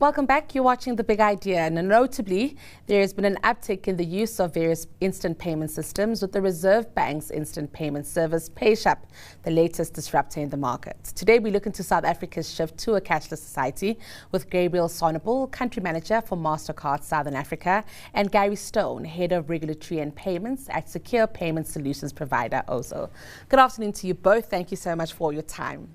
Welcome back. You're watching The Big Idea, and notably, there has been an uptick in the use of various instant payment systems, with the Reserve Bank's instant payment service, PayShap, the latest disruptor in the market. Today, we look into South Africa's shift to a cashless society with Gabriel, Swanepoel, country manager for Mastercard Southern Africa, and Gary Stone, head of regulatory and payments at secure payment solutions provider Ozow. Good afternoon to you both. Thank you so much for your time.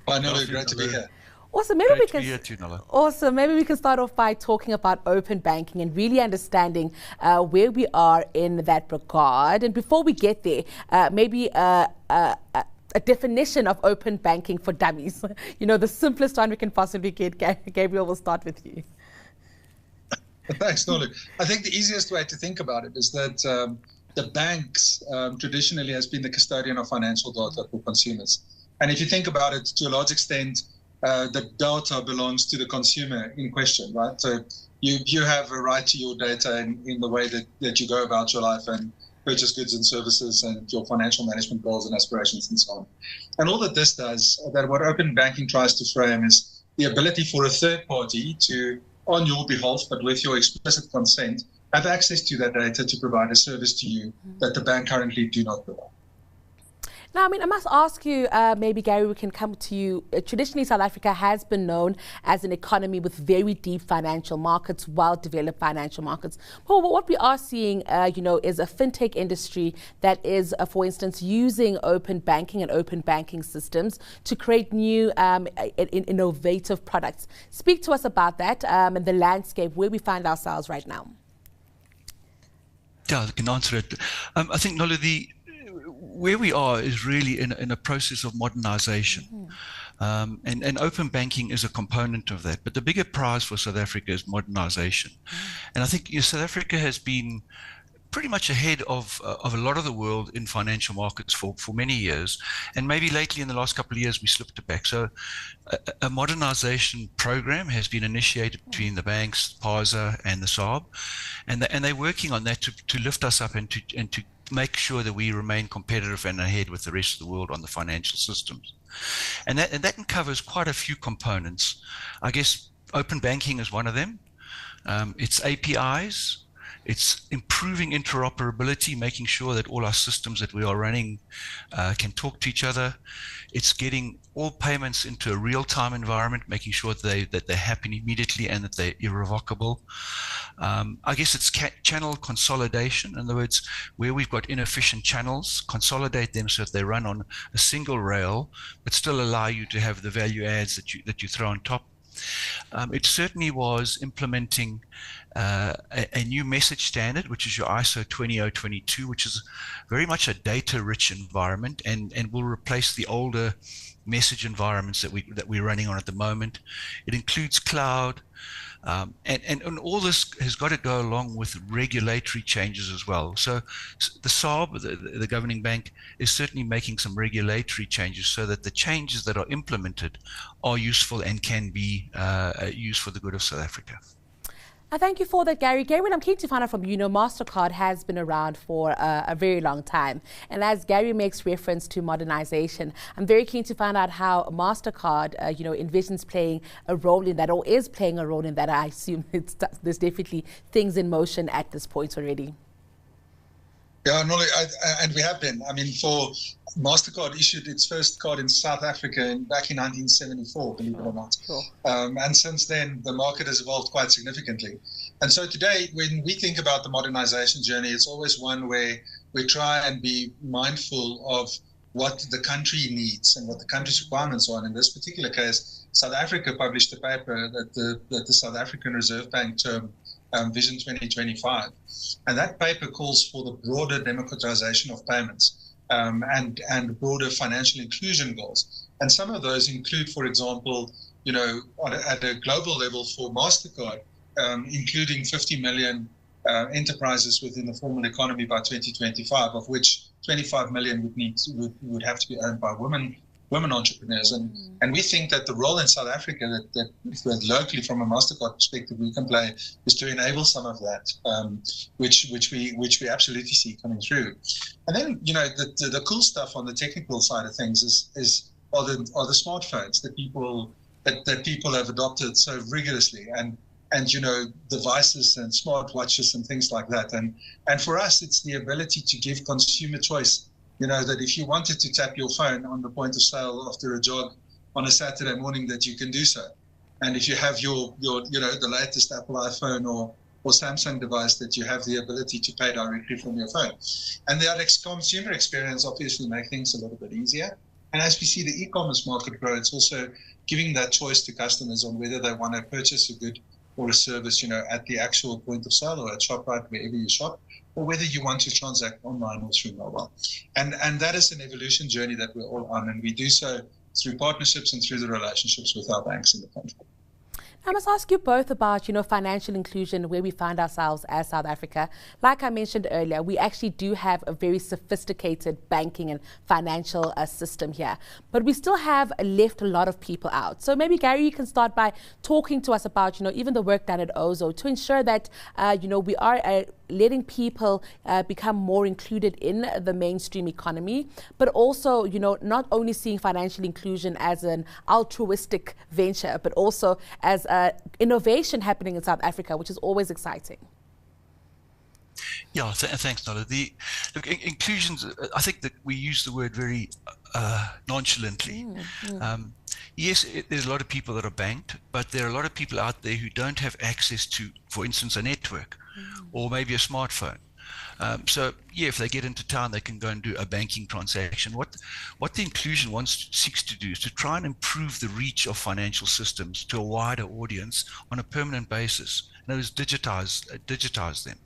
Hi, Nolo. Great to be here. Awesome. Maybe we can start off by talking about open banking and really understanding where we are in that regard. And before we get there, maybe a definition of open banking for dummies. You know, the simplest one we can possibly get. Gabriel, we'll start with you. Thanks, Nolo. I think the easiest way to think about it is that the banks traditionally has been the custodian of financial data for consumers. And if you think about it, to a large extent, the data belongs to the consumer in question, right? So you have a right to your data in the way that you go about your life and purchase goods and services and your financial management goals and aspirations and so on. And all that this does, that what open banking tries to frame is the ability for a third party to, on your behalf, but with your explicit consent, have access to that data to provide a service to you that the bank currently do not provide. Now, I must ask you, maybe Gary, we can come to you. Traditionally, South Africa has been known as an economy with very deep financial markets, well-developed financial markets. But what we are seeing, is a fintech industry that is, for instance, using open banking and open banking systems to create new innovative products. Speak to us about that and the landscape where we find ourselves right now. Yeah, I can answer it. I think, Nolo, where we are is really in a process of modernization. And open banking is a component of that. But the bigger prize for South Africa is modernization. And I think South Africa has been pretty much ahead of a lot of the world in financial markets for many years. And maybe lately in the last couple of years, we slipped it back. So a modernization program has been initiated between the banks, PASA and the SARB. And they're working on that to lift us up and to make sure that we remain competitive and ahead with the rest of the world on the financial systems. And that covers quite a few components. I guess open banking is one of them. It's APIs. It's improving interoperability, making sure that all our systems that we are running can talk to each other. It's getting all payments into a real-time environment, making sure that they happen immediately and that they're irrevocable. I guess it's channel consolidation. In other words, where we've got inefficient channels, consolidate them so that they run on a single rail, but still allow you to have the value adds that you throw on top. It certainly was implementing a new message standard, which is your ISO 20022, which is very much a data-rich environment and will replace the older message environments that we're running on at the moment. It includes cloud, and all this has got to go along with regulatory changes as well. So the SARB, the governing bank, is certainly making some regulatory changes so that the changes that are implemented are useful and can be used for the good of South Africa. Thank you for that, Gary. Gabriel, I'm keen to find out from you. Mastercard has been around for a very long time. And as Gary makes reference to modernization, I'm very keen to find out how Mastercard, envisions playing a role in that, or is playing a role in that. I assume there's definitely things in motion at this point already. Yeah, Nolo, and we have been. For Mastercard issued its first card in South Africa back in 1974, believe it or not. Sure. And since then, the market has evolved quite significantly. And so today, when we think about the modernization journey, it's always one where we try and be mindful of what the country needs and what the country's requirements are. And in this particular case, South Africa published a paper that the South African Reserve Bank termed Vision 2025. And that paper calls for the broader democratization of payments and broader financial inclusion goals. And some of those include, for example, at a global level for MasterCard, including 50 million enterprises within the formal economy by 2025, of which 25 million would have to be owned by women entrepreneurs. And we think that the role in South Africa that locally from a Mastercard perspective we can play is to enable some of that, which we absolutely see coming through. And then the cool stuff on the technical side of things are the smartphones that people that people have adopted so rigorously, and devices and smartwatches and things like that. And for us, it's the ability to give consumer choice. That if you wanted to tap your phone on the point of sale after a jog on a Saturday morning, that you can do so. And if you have your the latest Apple iPhone or Samsung device, that you have the ability to pay directly from your phone. And the consumer experience obviously make things a little bit easier. And as we see the e-commerce market grow, it's also giving that choice to customers on whether they want to purchase a good or a service, at the actual point of sale or at ShopRite, wherever you shop, or whether you want to transact online or through mobile. And that is an evolution journey that we're all on, and we do so through partnerships and through the relationships with our banks in the country. I must ask you both about, financial inclusion, where we find ourselves as South Africa. Like I mentioned earlier, we actually do have a very sophisticated banking and financial system here, but we still have left a lot of people out. So maybe, Gary, you can start by talking to us about, even the work done at Ozow to ensure that, we are letting people become more included in the mainstream economy, but also, not only seeing financial inclusion as an altruistic venture, but also as innovation happening in South Africa, which is always exciting. Yeah, thanks, Nala. Look, inclusions, I think that we use the word very nonchalantly. Yes, there's a lot of people that are banked, but there are a lot of people out there who don't have access to, for instance, a network or maybe a smartphone. So, yeah, if they get into town, they can go and do a banking transaction. What the inclusion seeks to do is to try and improve the reach of financial systems to a wider audience on a permanent basis. In other words, digitize them.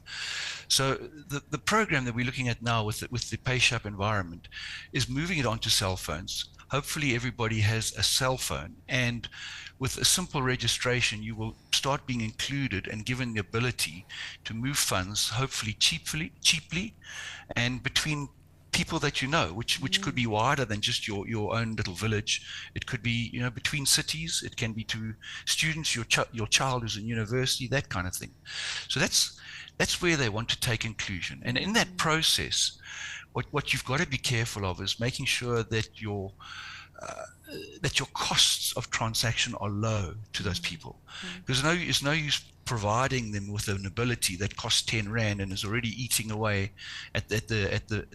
So the program that we're looking at now with the PayShap environment is moving it onto cell phones. Hopefully everybody has a cell phone, and with a simple registration, you will start being included and given the ability to move funds, hopefully cheaply, and between people that which could be wider than just your own little village. It could be between cities. It can be to students, your child who's in university, that kind of thing. So that's where they want to take inclusion, and in that process, what you've got to be careful of is making sure that your costs of transaction are low to those people, because it's no use providing them with an ability that costs 10 Rand and is already eating away at the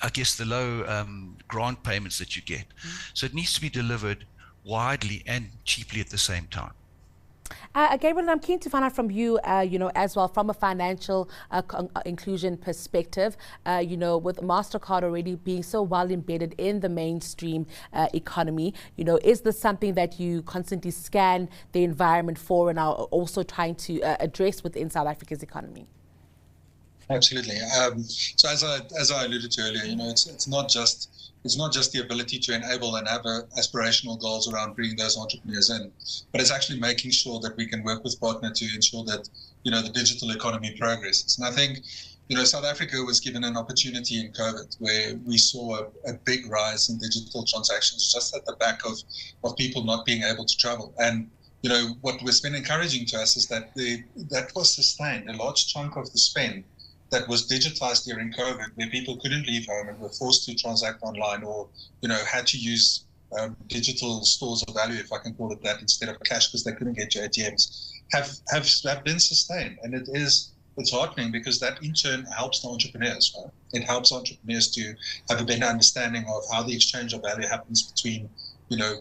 I guess the low grant payments that you get. So it needs to be delivered widely and cheaply at the same time. Gabriel, I'm keen to find out from you, as well, from a financial inclusion perspective, with Mastercard already being so well embedded in the mainstream economy, is this something that you constantly scan the environment for and are also trying to address within South Africa's economy? Absolutely. So as I alluded to earlier, it's not just the ability to enable and have aspirational goals around bringing those entrepreneurs in, but it's actually making sure that we can work with partners to ensure that the digital economy progresses. And I think South Africa was given an opportunity in COVID where we saw a big rise in digital transactions just at the back of people not being able to travel. And what was been encouraging to us is that that was sustained. A large chunk of the spend that was digitized during COVID, where people couldn't leave home and were forced to transact online, or had to use digital stores of value, if I can call it that, instead of cash because they couldn't get your ATMs, have been sustained. And it's heartening because that in turn helps the entrepreneurs. Right? It helps entrepreneurs to have a better understanding of how the exchange of value happens between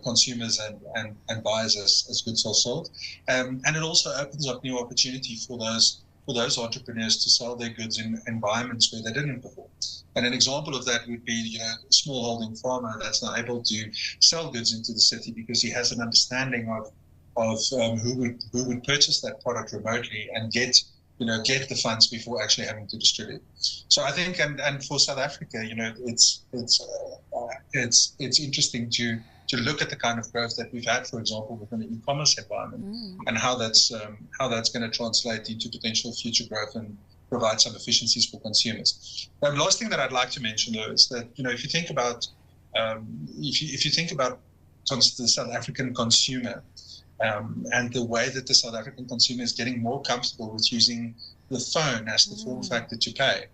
consumers and buyers as goods are sold, and it also opens up new opportunity for those entrepreneurs to sell their goods in environments where they didn't before. And an example of that would be, a smallholding farmer that's now able to sell goods into the city because he has an understanding of who would purchase that product remotely and get the funds before actually having to distribute. So I think, and for South Africa, it's interesting to look at the kind of growth that we've had, for example, within the e-commerce environment, and how that's going to translate into potential future growth and provide some efficiencies for consumers. The last thing that I'd like to mention, though, is that if you think about the South African consumer and the way that the South African consumer is getting more comfortable with using the phone as the form factor to pay.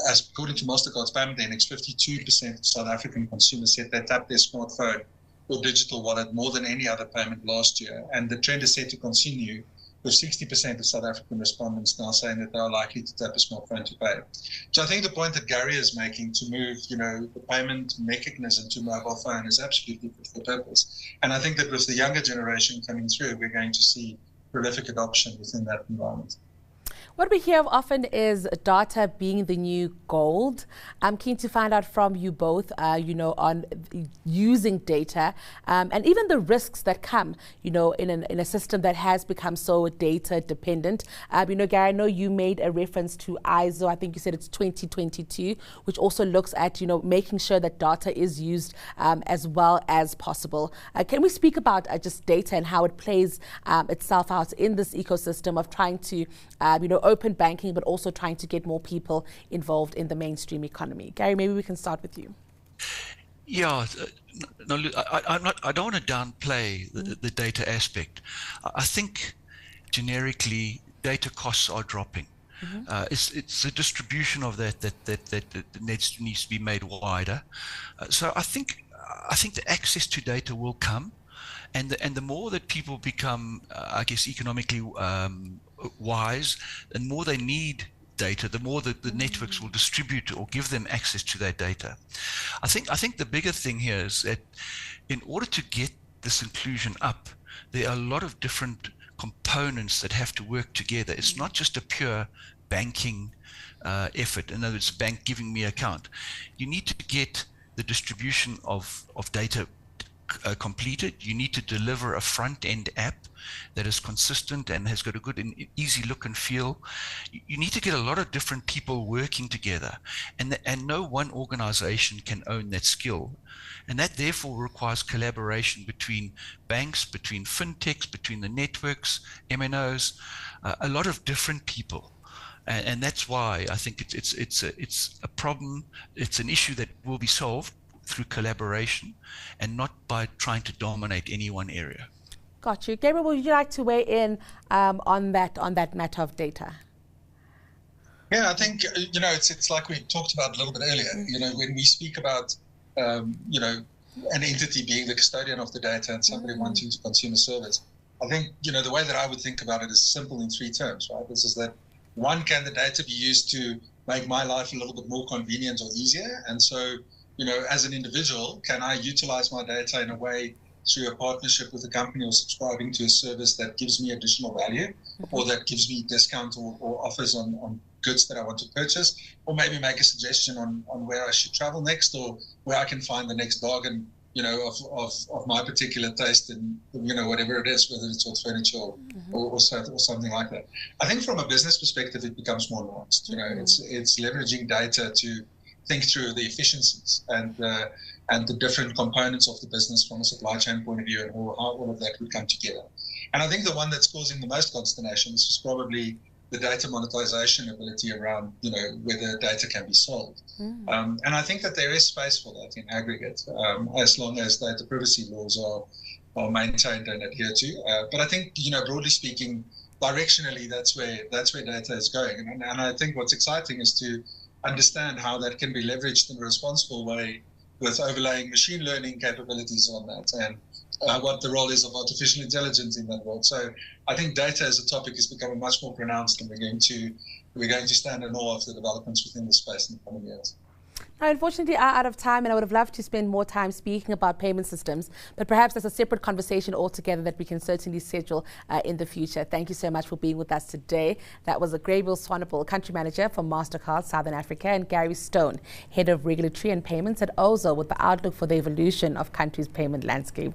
As according to Mastercard's payment index, 52% of South African consumers said they tap their smartphone or digital wallet more than any other payment last year. And the trend is set to continue, with 60% of South African respondents now saying that they are likely to tap a smartphone to pay. So I think the point that Gary is making to move, the payment mechanism to mobile phone is absolutely fit for purpose. And I think that with the younger generation coming through, we're going to see prolific adoption within that environment. What we hear of often is data being the new gold. I'm keen to find out from you both, on using data and even the risks that come, in a system that has become so data dependent. Gary, I know you made a reference to Ozow. I think you said it's 2022, which also looks at, making sure that data is used as well as possible. Can we speak about just data and how it plays itself out in this ecosystem of trying to, open banking, but also trying to get more people involved in the mainstream economy? Gary, maybe we can start with you. Yeah, I don't want to downplay the data aspect. I think generically data costs are dropping. It's a distribution of that needs to be made wider. So I think the access to data will come, and the more that people become, economically wise, and more they need data, the more that the networks will distribute or give them access to that data. I think the bigger thing here is that in order to get this inclusion up, there are a lot of different components that have to work together. It's not just a pure banking effort. In other words, bank giving me account. You need to get the distribution of data completed. You need to deliver a front-end app that is consistent and has got a good and easy look and feel. You need to get a lot of different people working together, and no one organization can own that skill, and that therefore requires collaboration between banks, between fintechs, between the networks, MNOs, a lot of different people. And that's why I think it's a problem. It's an issue that will be solved through collaboration and not by trying to dominate any one area. Got you. Gabriel, would you like to weigh in on that matter of data? Yeah, I think, it's like we talked about a little bit earlier. When we speak about, an entity being the custodian of the data and somebody wanting to consume a service, I think, the way that I would think about it is simple in three terms, right? This is that, one, can the data be used to make my life a little bit more convenient or easier? And so, as an individual, can I utilize my data in a way through a partnership with a company or subscribing to a service that gives me additional value, or that gives me discount or offers on goods that I want to purchase, or maybe make a suggestion on where I should travel next, or where I can find the next bargain, of my particular taste and, whatever it is, whether it's with furniture or something like that. I think from a business perspective, it becomes more nuanced. It's leveraging data to think through the efficiencies and the different components of the business from a supply chain point of view, and how all of that would come together. And I think the one that's causing the most consternation is probably the data monetization ability around, whether data can be sold. And I think that there is space for that in aggregate, as long as data privacy laws are maintained and adhered to. But I think, broadly speaking, directionally, that's where data is going. And I think what's exciting is to understand how that can be leveraged in a responsible way, with overlaying machine learning capabilities on that, and what the role is of artificial intelligence in that world. So I think data as a topic is becoming much more pronounced, and we're going to stand in awe of the developments within the space in the coming years. Now, unfortunately, we are out of time, and I would have loved to spend more time speaking about payment systems, but perhaps that's a separate conversation altogether that we can certainly schedule in the future. Thank you so much for being with us today. That was Gabriel Swanepoel, Country Manager for Mastercard Southern Africa, and Gary Stone, Head of Regulatory and Payments at Ozow, with the outlook for the evolution of country's payment landscape.